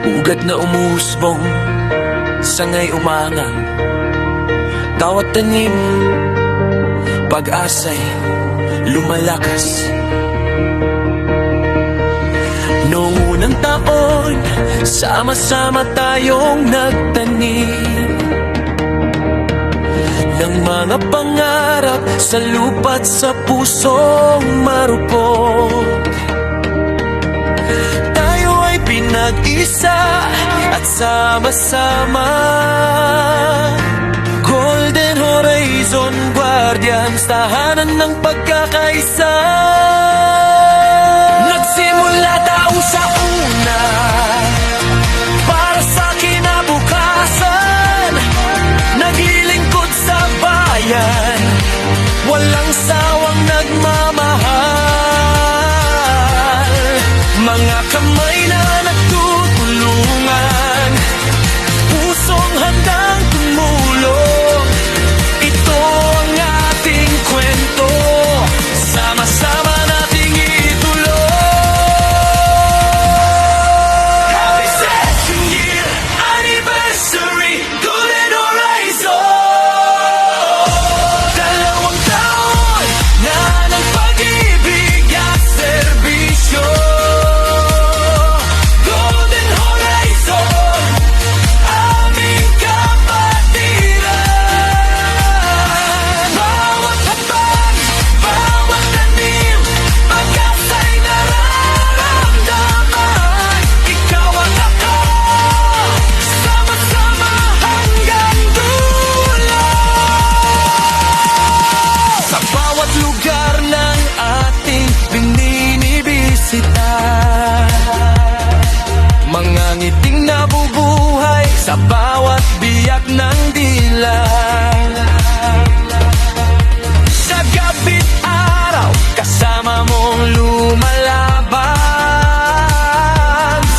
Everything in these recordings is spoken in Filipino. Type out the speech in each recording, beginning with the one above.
Ugat na umusbong sangay umangang, bawat tanim pag-asa'y lumalakas. Noong unang taon, sama-sama tayong nagtanim ng mga pangarap sa lupa't sa pusong marupok. Tayo ay pinag-isa at sama-sama, Golden Horizon Guardians, tahanan ng pagkakaisa. Nagsimula daw sa una para sa kinabukasan, naglilingkod sa bayan, walang sawang nagmamahal. Mga kamay na nagtutulungan, pusong handang tumulong. Ito ang ating kwento, sama-sama nating ituloy. Happy second year anniversary, Golden Horizon. Dalawang taon na ng pag-ibig at serbisyo. Golden Horizon, aming kapatiran. Bawat habag, bawat tanim, pag-asa'y nararamdaman. Ikaw at ako, sama-sama hanggang dulo. Sa bawat lugar ng ating bininibisita, mga ngiting nabubuhay sa bawat biyak ng dila. Sa gabi't araw, kasama mong lumalaban.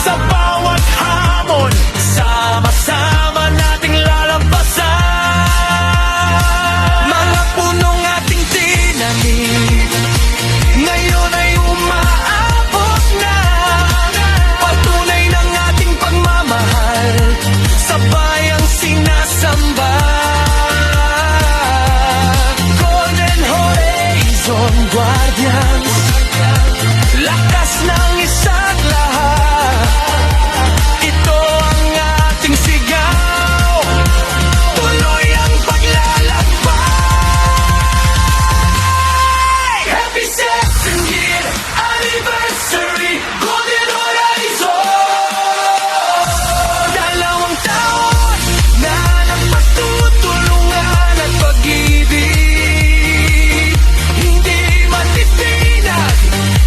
Sa bawat hamon, sama-sama nating lalampasan. Mga punong ating tinanim, ngayon ay umaabot na. Patunay ng ating pagmamahal sa bayang sinasamba. Golden Horizon Guardians, lakas ng isa't lahat. Ito ang ating sigaw, tuloy ang paglalakbay. Happy second year anniversary, Golden Horizon. Dalawang taon na ng pagtutulungan at pag-ibig, hindi matitinag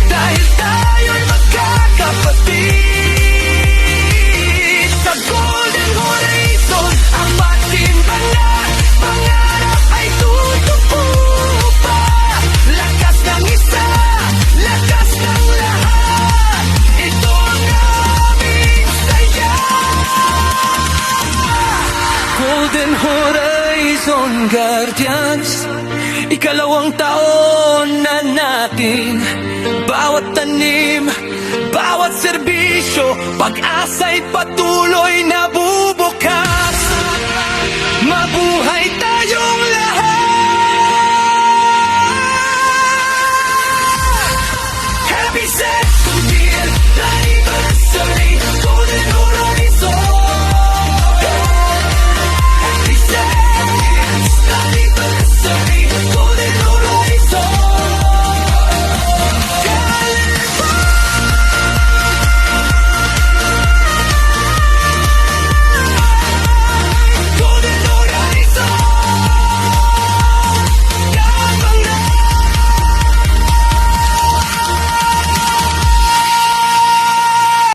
dahil tayo'y magkakapatid. Sa Golden Horizon, ang ating pangarap ay tutupo pa. Lakas ng isa, lakas ng lahat, ito ang aming saya. Golden Horizon Guardians, ikalawang taon na natin. Bawat tanim, bawat serbisyo, pag-asa'y patuloy na bubukas. Mabuhay tayong lahat. Happy second year anniversary, Golden Horizon.